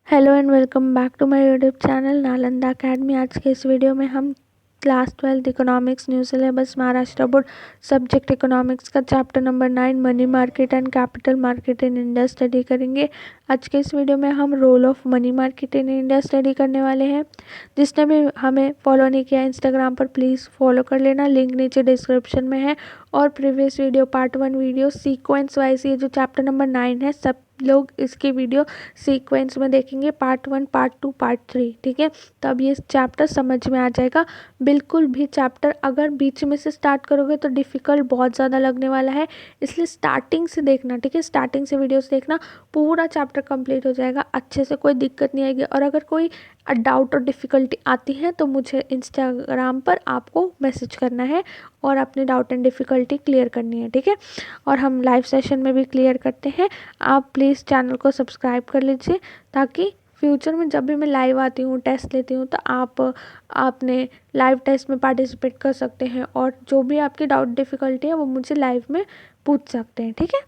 Hello and welcome back to my YouTube channel Nalanda academy. आज के इस वीडियो में हम class 12 economics new syllabus Maharashtra board subject economics का chapter number 9 money market and capital market in India study करेंगे। आज के इस वीडियो में हम role of money market in India study करने वाले हैं। जिसने भी हमें फॉलो नहीं किया इंस्टाग्राम पर प्लीज़ फॉलो कर लेना, लिंक नीचे डिस्क्रिप्शन में है। और previous video part 1 video sequence wise ये जो चैप्टर नंबर 9 है सब लोग इसकी वीडियो सीक्वेंस में देखेंगे, पार्ट 1 पार्ट 2 पार्ट 3, ठीक है। तब ये चैप्टर समझ में आ जाएगा। बिल्कुल भी चैप्टर अगर बीच में से स्टार्ट करोगे तो डिफ़िकल्ट बहुत ज़्यादा लगने वाला है, इसलिए स्टार्टिंग से देखना, ठीक है। स्टार्टिंग से वीडियोस देखना, पूरा चैप्टर कंप्लीट हो जाएगा अच्छे से, कोई दिक्कत नहीं आएगी। और अगर कोई डाउट और डिफ़िकल्टी आती है तो मुझे इंस्टाग्राम पर आपको मैसेज करना है और अपने डाउट एंड डिफ़िकल्टी क्लियर करनी है, ठीक है। और हम लाइव सेशन में भी क्लियर करते हैं। आप प्लीज़ चैनल को सब्सक्राइब कर लीजिए ताकि फ्यूचर में जब भी मैं लाइव आती हूँ, टेस्ट लेती हूँ, तो आप अपने लाइव टेस्ट में पार्टिसिपेट कर सकते हैं और जो भी आपकी डाउट डिफ़िकल्टी है वो मुझे लाइव में पूछ सकते हैं, ठीक है।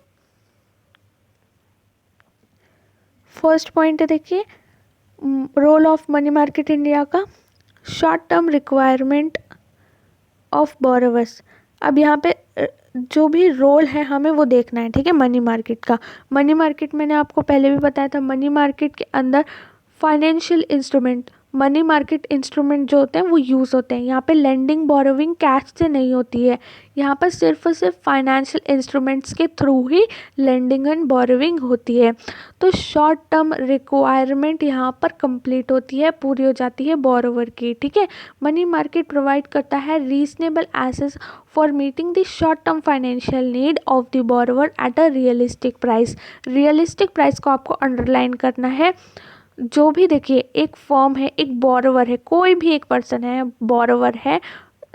फर्स्ट पॉइंट है, देखिए role of money market India का, short term requirement of borrowers. अब यहाँ पे जो भी रोल है हमें वो देखना है, ठीक है। मनी मार्केट का, मनी मार्केट मैंने आपको पहले भी बताया था, मनी मार्केट के अंदर financial instrument, money market instrument जो होते हैं वो यूज़ होते हैं। यहाँ पे लेंडिंग बोरोविंग कैश से नहीं होती है, यहाँ पर सिर्फ और सिर्फ फाइनेंशियल इंस्ट्रूमेंट्स के through he lending and borrowing होती है। तो शॉर्ट टर्म रिक्वायरमेंट यहाँ पर कंप्लीट होती है, पूरी हो जाती है बोरोवर की, ठीक है। मनी मार्केट प्रोवाइड करता है reasonable access for meeting the short term financial need of the borrower at a realistic price. Realistic price को आपको अंडरलाइन करना है। जो भी देखिए एक फॉर्म है, एक बोरोवर है, कोई भी एक पर्सन है, बोरोवर है,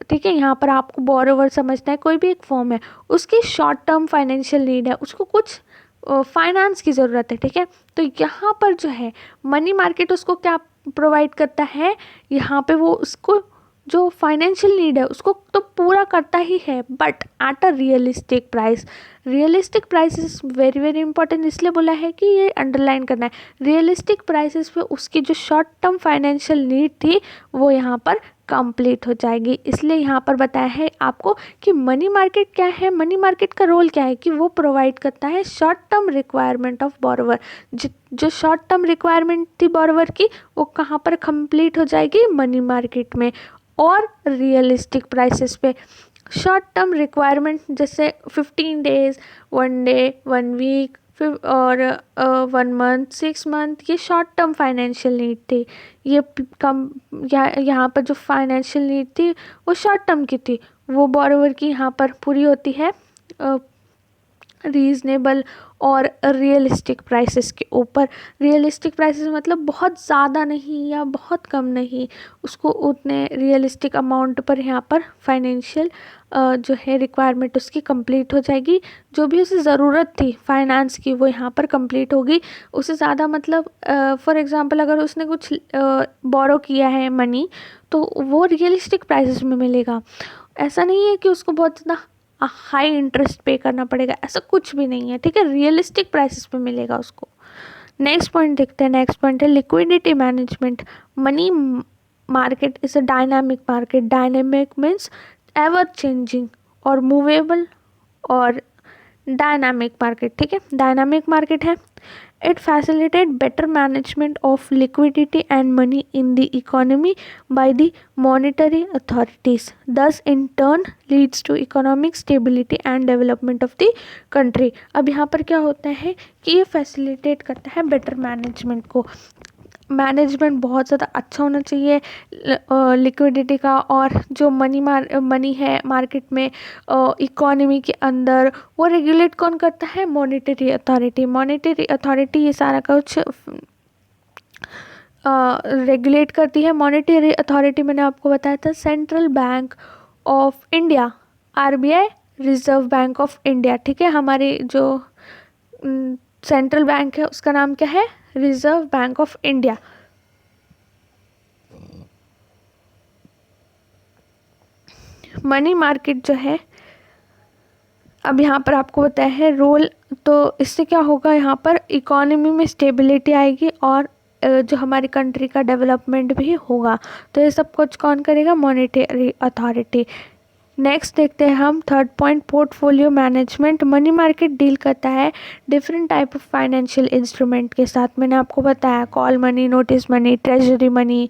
ठीक है। यहाँ पर आपको बोरोवर समझना है, कोई भी एक फॉर्म है, उसकी शॉर्ट टर्म फाइनेंशियल नीड है, उसको कुछ फाइनेंस की ज़रूरत है, ठीक है। तो यहाँ पर जो है मनी मार्केट उसको क्या प्रोवाइड करता है, यहाँ पे वो उसको जो फाइनेंशियल नीड है उसको तो पूरा करता ही है, but at a realistic price. Realistic price is very very important, इसलिए बोला है कि ये अंडरलाइन करना है। रियलिस्टिक प्राइसेस पे उसकी जो शॉर्ट टर्म फाइनेंशियल नीड थी वो यहाँ पर कंप्लीट हो जाएगी। इसलिए यहाँ पर बताया है आपको कि मनी मार्केट क्या है, मनी मार्केट का रोल क्या है कि वो प्रोवाइड करता है short term requirement of borrower. जो शॉर्ट टर्म रिक्वायरमेंट थी बोरोवर की वो कहाँ पर कंप्लीट हो जाएगी, मनी मार्केट में। और रियलिस्टिक प्राइसेस पे शॉर्ट टर्म रिक्वायरमेंट जैसे 15 डेज, 1 डे, 1 वीक, फिर और 1 मंथ, 6 मंथ, ये शॉर्ट टर्म फाइनेंशियल नीड थी। ये कम यहाँ पर जो फाइनेंशियल नीड थी वो शॉर्ट टर्म की थी, वो बोरोवर की यहाँ पर पूरी होती है रीज़नेबल और रियलिस्टिक प्राइसेस के ऊपर। रियलिस्टिक प्राइसेस मतलब बहुत ज़्यादा नहीं या बहुत कम नहीं, उसको उतने रियलिस्टिक अमाउंट पर यहाँ पर फाइनेंशियल जो है रिक्वायरमेंट उसकी कंप्लीट हो जाएगी। जो भी उसे ज़रूरत थी फाइनेंस की वो यहाँ पर कंप्लीट होगी। उससे ज़्यादा मतलब फॉर एग्ज़ाम्पल अगर उसने कुछ बोरो किया है मनी तो वो रियलिस्टिक प्राइसेस में मिलेगा। ऐसा नहीं है कि उसको बहुत ज़्यादा हाई इंटरेस्ट पे करना पड़ेगा, ऐसा कुछ भी नहीं है, ठीक है। रियलिस्टिक प्राइसेस पे मिलेगा उसको। नेक्स्ट पॉइंट देखते हैं। नेक्स्ट पॉइंट है liquidity management. Money market is a dynamic market. Dynamic means ever changing और मूवेबल और डायनामिक मार्केट, ठीक है। डायनामिक मार्केट है। It facilitate better management of liquidity and money in the economy by the monetary authorities, thus in turn leads to economic stability and development of the country. अब यहाँ पर क्या होता है कि ये फैसिलिटेट करता है बेटर मैनेजमेंट को। मैनेजमेंट बहुत ज़्यादा अच्छा होना चाहिए लिक्विडिटी का, और जो मनी है मार्केट में इकोनॉमी के अंदर वो रेगुलेट कौन करता है, मॉनेटरी अथॉरिटी। मॉनेटरी अथॉरिटी ये सारा कुछ रेगुलेट करती है। मॉनेटरी अथॉरिटी मैंने आपको बताया था central bank of India, RBI, reserve bank of India, ठीक है। हमारी जो सेंट्रल बैंक है उसका नाम क्या है, reserve bank of India. Money market जो है अब यहाँ पर आपको बताया है रोल, तो इससे क्या होगा, यहाँ पर इकोनॉमी में स्टेबिलिटी आएगी और जो हमारी कंट्री का डेवलपमेंट भी होगा। तो ये सब कुछ कौन करेगा? Monetary authority. नेक्स्ट देखते हैं हम third point, portfolio management. Money market deal करता है different type of financial instrument के साथ। मैंने आपको बताया call money, notice money, treasury money,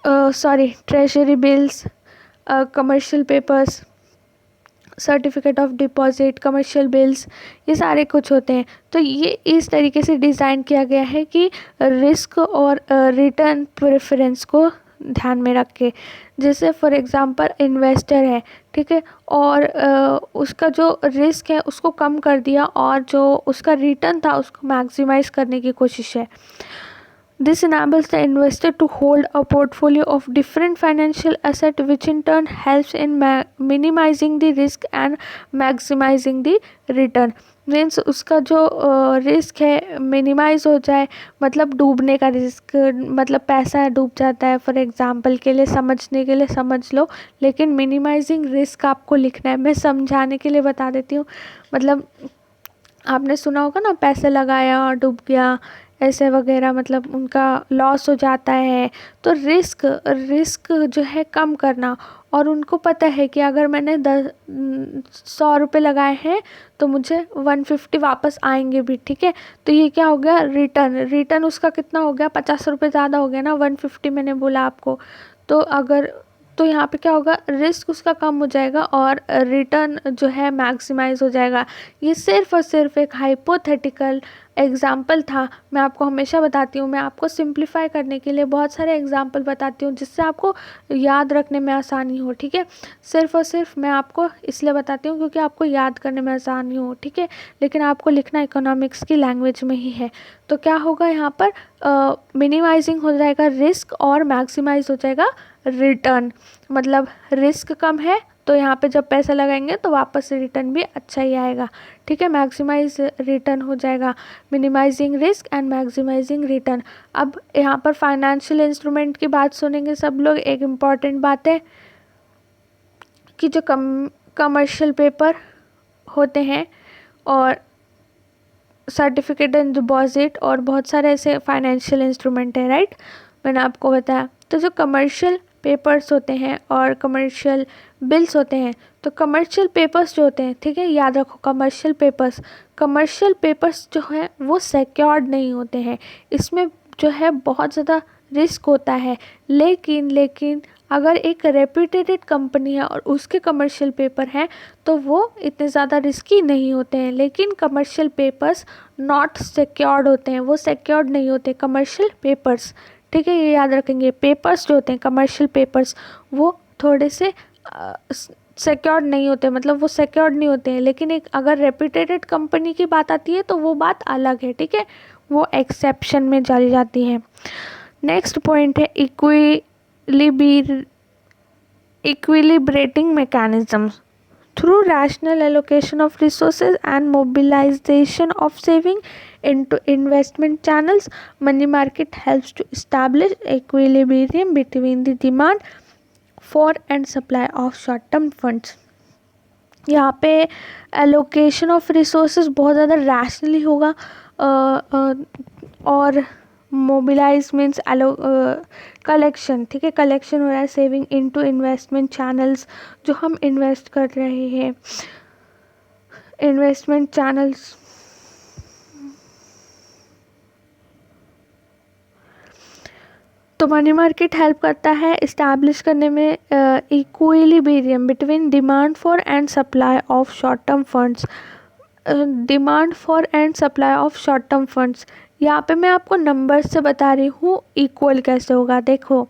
treasury bills, commercial papers, certificate of deposit, commercial bills, ये सारे कुछ होते हैं। तो ये इस तरीके से डिज़ाइन किया गया है कि रिस्क और रिटर्न प्रेफरेंस को ध्यान में रख के। जैसे फॉर एग्जांपल इन्वेस्टर है, ठीक है, और उसका जो रिस्क है उसको कम कर दिया और जो उसका रिटर्न था उसको मैक्सिमाइज करने की कोशिश है। This enables the investor to hold a portfolio of different financial assets, which in turn helps in minimizing the risk and maximizing the return. Means उसका जो रिस्क है मिनिमाइज हो जाए, मतलब डूबने का रिस्क, मतलब पैसा डूब जाता है फॉर एग्जांपल के लिए, समझने के लिए समझ लो, लेकिन मिनिमाइजिंग रिस्क आपको लिखना है। मैं समझाने के लिए बता देती हूँ। मतलब आपने सुना होगा ना, पैसे लगाया और डूब गया, ऐसे वगैरह, मतलब उनका लॉस हो जाता है। तो रिस्क जो है कम करना, और उनको पता है कि अगर मैंने 100 रुपये लगाए हैं तो मुझे 150 वापस आएंगे भी, ठीक है। तो ये क्या हो गया? रिटर्न उसका कितना हो गया? 50 रुपये ज़्यादा हो गया ना, 150 मैंने बोला आपको। तो यहाँ पे क्या होगा? रिस्क उसका कम हो जाएगा और रिटर्न जो है मैक्सिमाइज हो जाएगा। ये सिर्फ और सिर्फ एक हाइपोथेटिकल एग्जाम्पल था। मैं आपको हमेशा बताती हूँ, मैं आपको सिंप्लीफाई करने के लिए बहुत सारे एग्जाम्पल बताती हूँ जिससे आपको याद रखने में आसानी हो, ठीक है। सिर्फ और सिर्फ मैं आपको इसलिए बताती हूँ क्योंकि आपको याद करने में आसानी हो, ठीक है, लेकिन आपको लिखना इकोनॉमिक्स की लैंग्वेज में ही है। तो क्या होगा यहाँ पर? मिनिमाइजिंग हो जाएगा रिस्क और मैक्सिमाइज हो जाएगा रिटर्न। मतलब रिस्क कम है तो यहाँ पे जब पैसा लगाएंगे तो वापस रिटर्न भी अच्छा ही आएगा, ठीक है। मैक्सिमाइज रिटर्न हो जाएगा, minimising risk and maximising return. अब यहाँ पर फाइनेंशियल इंस्ट्रूमेंट की बात सुनेंगे सब लोग। एक इम्पॉर्टेंट बात है कि जो कमर्शियल पेपर होते हैं और सर्टिफिकेट एंड डिपॉजिट और बहुत सारे ऐसे फाइनेंशियल इंस्ट्रूमेंट है, राइट, मैंने आपको बताया। तो जो कमर्शियल पेपर्स होते हैं और कमर्शियल बिल्स होते हैं, तो कमर्शियल पेपर्स जो होते हैं, ठीक है, याद रखो, कमर्शियल पेपर्स जो है वो सिक्योर्ड नहीं होते हैं। इसमें जो है बहुत ज़्यादा रिस्क होता है। लेकिन अगर एक रेप्यूटेड कंपनी है और उसके कमर्शियल पेपर हैं तो वो इतने ज़्यादा रिस्की नहीं होते हैं। लेकिन कमर्शियल पेपर्स नॉट सिक्योर्ड होते हैं, वो सिक्योर्ड नहीं होते कमर्शियल पेपर्स, ठीक है, ये याद रखेंगे। पेपर्स जो होते हैं कमर्शियल पेपर्स वो थोड़े से सिक्योर्ड नहीं होते, मतलब वो सिक्योर्ड नहीं होते हैं। लेकिन एक अगर रेप्यूटेड कंपनी की बात आती है तो वो बात अलग है, ठीक है, वो एक्सेप्शन में चली जाती है। नेक्स्ट पॉइंट है equilibrating mechanisms. Through rational allocation of resources and mobilization of saving into investment channels, money market helps to establish equilibrium between the demand for and supply of short-term funds. यहाँ पे allocation of resources बहुत ज़्यादा rationally होगा और mobilise means collection, ठीक है, collection हो रहा है सेविंग इनटू इन्वेस्टमेंट चैनल्स, जो हम इन्वेस्ट कर रहे हैं, इन्वेस्टमेंट चैनल्स। तो मनी मार्केट हेल्प करता है इस्टेब्लिश करने में equilibrium between demand for and supply of short term funds. Demand for and supply of short term funds, यहाँ पे मैं आपको नंबर से बता रही हूँ इक्वल कैसे होगा। देखो,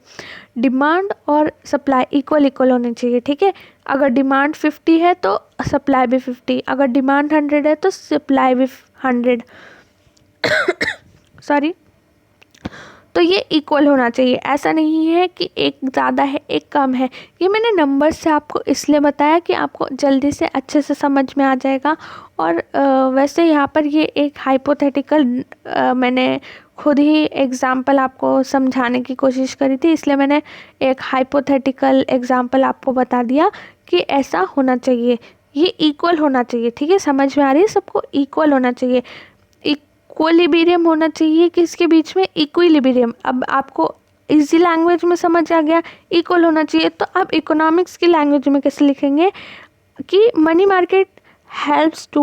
डिमांड और सप्लाई इक्वल होने चाहिए, ठीक है। अगर डिमांड 50 है तो सप्लाई भी 50, अगर डिमांड 100 है तो सप्लाई भी 100 सॉरी। तो ये इक्वल होना चाहिए, ऐसा नहीं है कि एक ज़्यादा है एक कम है। ये मैंने नंबर से आपको इसलिए बताया कि आपको जल्दी से अच्छे से समझ में आ जाएगा। और वैसे यहाँ पर ये एक हाइपोथेटिकल मैंने खुद ही एग्ज़ाम्पल आपको समझाने की कोशिश करी थी, इसलिए मैंने एक हाइपोथेटिकल एग्ज़ाम्पल आपको बता दिया कि ऐसा होना चाहिए, ये इक्वल होना चाहिए, ठीक है। समझ में आ रही है सबको? इक्वल होना चाहिए। इक्विलिब्रियम होना चाहिए किसके बीच में, इक्विलिब्रियम। अब आपको इजी लैंग्वेज में समझ आ गया, इक्वल होना चाहिए। तो आप इकोनॉमिक्स की लैंग्वेज में कैसे लिखेंगे कि money market helps to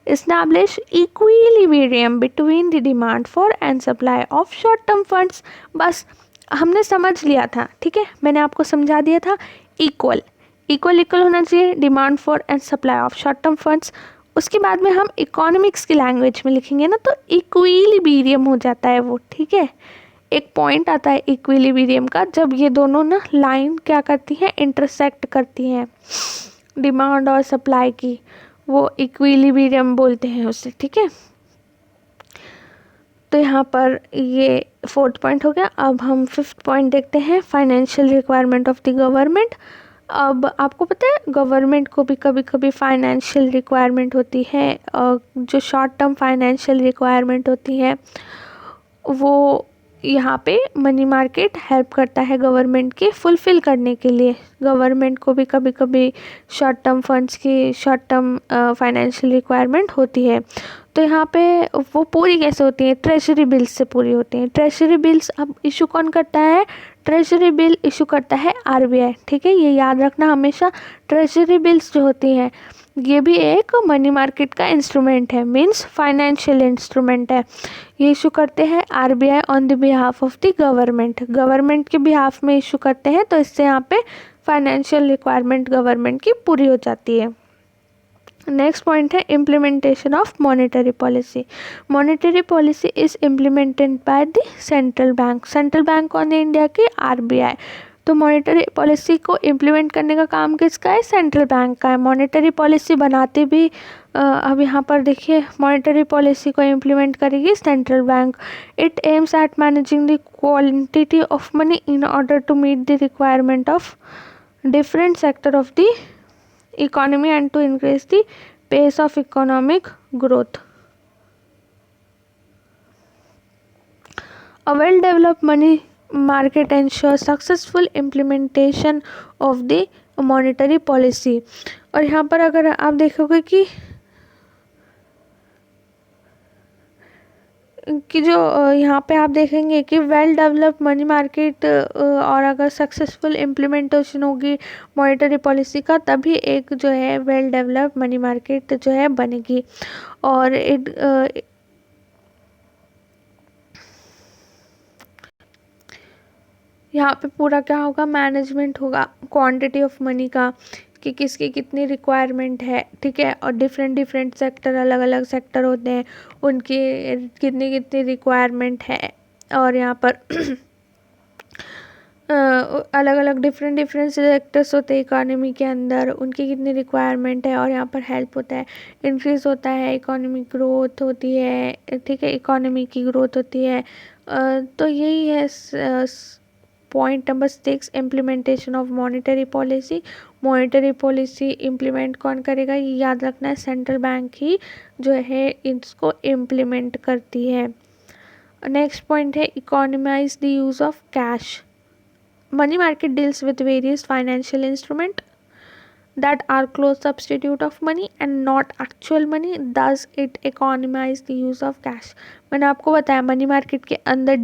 establish equilibrium between the demand for and supply of short term funds। बस हमने समझ लिया था, ठीक है, मैंने आपको समझा दिया था। इक्वल इक्वल इक्वल होना चाहिए, demand for and supply of short term funds. उसके बाद में हम इकोनॉमिक्स की लैंग्वेज में लिखेंगे ना, तो इक्विलिब्रियम हो जाता है वो, ठीक है। एक पॉइंट आता है इक्विलिब्रियम का, जब ये दोनों ना लाइन क्या करती हैं, इंटरसेक्ट करती हैं, डिमांड और सप्लाई की, वो इक्विलिब्रियम बोलते हैं उसे, ठीक है। तो यहाँ पर ये 4th पॉइंट हो गया। अब हम 5th पॉइंट देखते हैं, financial requirement of the government. अब आपको पता है गवर्नमेंट को भी कभी कभी फाइनेंशियल रिक्वायरमेंट होती है, जो शॉर्ट टर्म फाइनेंशियल रिक्वायरमेंट होती है वो यहाँ पे मनी मार्केट हेल्प करता है गवर्नमेंट के फुलफ़िल करने के लिए। गवर्नमेंट को भी कभी कभी शॉर्ट टर्म फंड्स की, शॉर्ट टर्म फाइनेंशियल रिक्वायरमेंट होती है। तो यहाँ पे वो पूरी कैसे होती है, ट्रेजरी बिल्स से पूरी होती हैं। ट्रेजरी बिल्स अब इशू कौन करता है, ट्रेजरी बिल इशू करता है आरबीआई, ठीक है, ये याद रखना हमेशा। ट्रेजरी बिल्स जो होती हैं ये भी एक मनी मार्केट का इंस्ट्रूमेंट है, मींस फाइनेंशियल इंस्ट्रूमेंट है। ये इशू करते हैं RBI on the behalf of the government, government के बिहाफ में इशू करते हैं। तो इससे यहाँ पे फाइनेंशियल रिक्वायरमेंट गवर्नमेंट की पूरी हो जाती है। नेक्स्ट पॉइंट है implementation of monetary policy. Monetary policy is implemented by the central bank. Central bank कौन है इंडिया की, आरबीआई। तो मॉनेटरी पॉलिसी को इम्प्लीमेंट करने का काम किसका है, सेंट्रल बैंक का है। मॉनेटरी पॉलिसी बनाते भी अब यहाँ पर देखिए, मॉनेटरी पॉलिसी को इम्प्लीमेंट करेगी central bank. It aims at managing the quantity of money in order to meet the requirement of different sector of the economy and to increase the pace of economic growth. A well developed money market ensures successful implementation of the monetary policy। और यहाँ पर अगर आप देखोगे कि जो यहाँ पे आप देखेंगे कि वेल डेवलप्ड मनी मार्केट और अगर सक्सेसफुल इम्प्लीमेंटेशन होगी मॉनेटरी पॉलिसी का, तभी एक जो है वेल डेवलप्ड मनी मार्केट जो है बनेगी। और यहाँ पे पूरा क्या होगा, मैनेजमेंट होगा क्वांटिटी ऑफ मनी का, कि किसकी कितनी रिक्वायरमेंट है, ठीक है। और डिफरेंट सेक्टर, अलग अलग सेक्टर होते हैं, उनकी कितनी कितनी रिक्वायरमेंट है। और यहाँ पर अलग अलग डिफरेंट सेक्टर्स होते हैं इकोनॉमी के अंदर, उनकी कितनी रिक्वायरमेंट है, और यहाँ पर हेल्प होता है, इंक्रीज होता है, इकोनॉमी ग्रोथ होती है, ठीक है, इकोनॉमी की ग्रोथ होती है। तो यही है point number 6, implementation of monetary policy. Monetary policy implement कौन करेगा, ये याद रखना है, सेंट्रल बैंक ही जो है इसको इम्प्लीमेंट करती है। नेक्स्ट पॉइंट है economise the use of cash. Money market deals with various financial instrument that are close substitute of money and not actual money, thus it economize the use of cash। मैंने आपको बताया money market के अंदर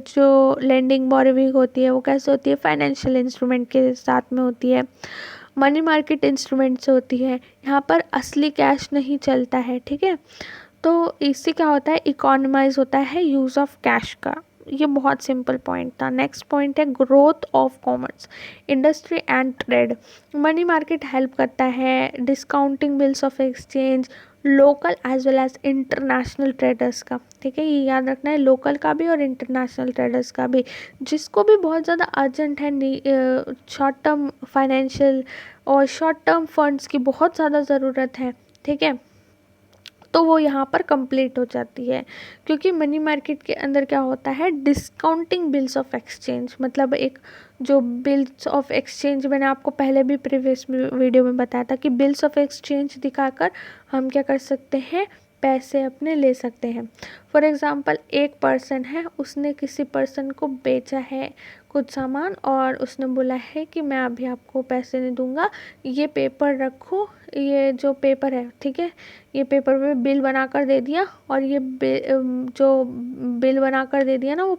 जो lending borrowing होती है वो कैसे होती है, फाइनेंशियल इंस्ट्रूमेंट के साथ में होती है, मनी मार्केट इंस्ट्रूमेंट से होती है। यहाँ पर असली कैश नहीं चलता है, ठीक है। तो इससे क्या होता है, इकोनॉमाइज होता है यूज़ ऑफ कैश का। ये बहुत सिंपल पॉइंट था। नेक्स्ट पॉइंट है growth of commerce, industry and trade. Money market help करता है discounting bills of exchange, local as well as international traders का, ठीक है, ये याद रखना है, लोकल का भी और इंटरनेशनल ट्रेडर्स का भी। जिसको भी बहुत ज़्यादा अर्जेंट है, शॉर्ट टर्म फाइनेंशियल और शॉर्ट टर्म फंड्स की बहुत ज़्यादा ज़रूरत है, ठीक है, तो वो यहाँ पर कंप्लीट हो जाती है। क्योंकि मनी मार्केट के अंदर क्या होता है, डिस्काउंटिंग बिल्स ऑफ एक्सचेंज, मतलब एक जो बिल्स ऑफ एक्सचेंज मैंने आपको पहले भी प्रीवियस वीडियो में बताया था कि बिल्स ऑफ एक्सचेंज दिखाकर हम क्या कर सकते हैं, पैसे अपने ले सकते हैं। फॉर एग्ज़ाम्पल, एक पर्सन है, उसने किसी पर्सन को बेचा है कुछ सामान और उसने बोला है कि मैं अभी आपको पैसे नहीं दूंगा, ये पेपर रखो, ये जो पेपर है, ठीक है, ये पेपर पे बिल बना कर दे दिया, और ये जो बिल बना कर दे दिया ना वो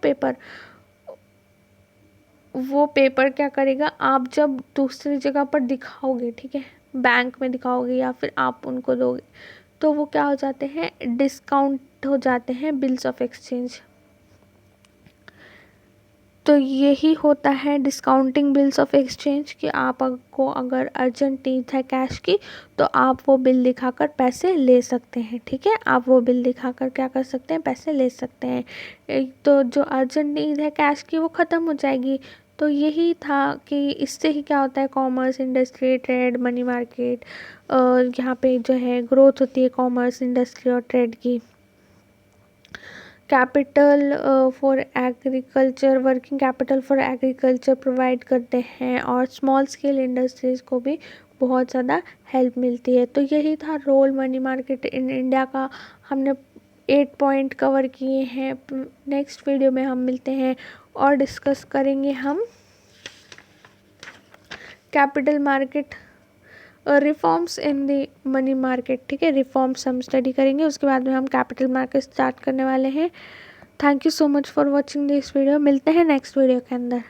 पेपर क्या करेगा, आप जब दूसरी जगह पर दिखाओगे, ठीक है, बैंक में दिखाओगे या फिर आप उनको दोगे, तो वो क्या हो जाते हैं, डिस्काउंट हो जाते हैं बिल्स ऑफ एक्सचेंज। तो यही होता है डिस्काउंटिंग बिल्स ऑफ एक्सचेंज, कि आपको अगर अर्जेंट नीड है कैश की, तो आप वो बिल दिखाकर पैसे ले सकते हैं, ठीक है, आप वो बिल दिखाकर क्या कर सकते हैं, पैसे ले सकते हैं। एक तो जो अर्जेंट नीड है कैश की वो ख़त्म हो जाएगी। तो यही था कि इससे ही क्या होता है, commerce, industry, trade, money market, यहाँ पे जो है ग्रोथ होती है कॉमर्स, इंडस्ट्री और ट्रेड की। Capital for agriculture, working capital for agriculture provide करते हैं, और स्मॉल स्केल इंडस्ट्रीज़ को भी बहुत ज़्यादा हेल्प मिलती है। तो यही था role money market in India का। हमने 8 पॉइंट कवर किए हैं। नेक्स्ट वीडियो में हम मिलते हैं और डिस्कस करेंगे हम capital market, reforms in the money market, ठीक है, रिफॉर्म्स हम स्टडी करेंगे, उसके बाद में हम कैपिटल मार्केट स्टार्ट करने वाले हैं। Thank you so much for watching this video. मिलते हैं नेक्स्ट वीडियो के अंदर।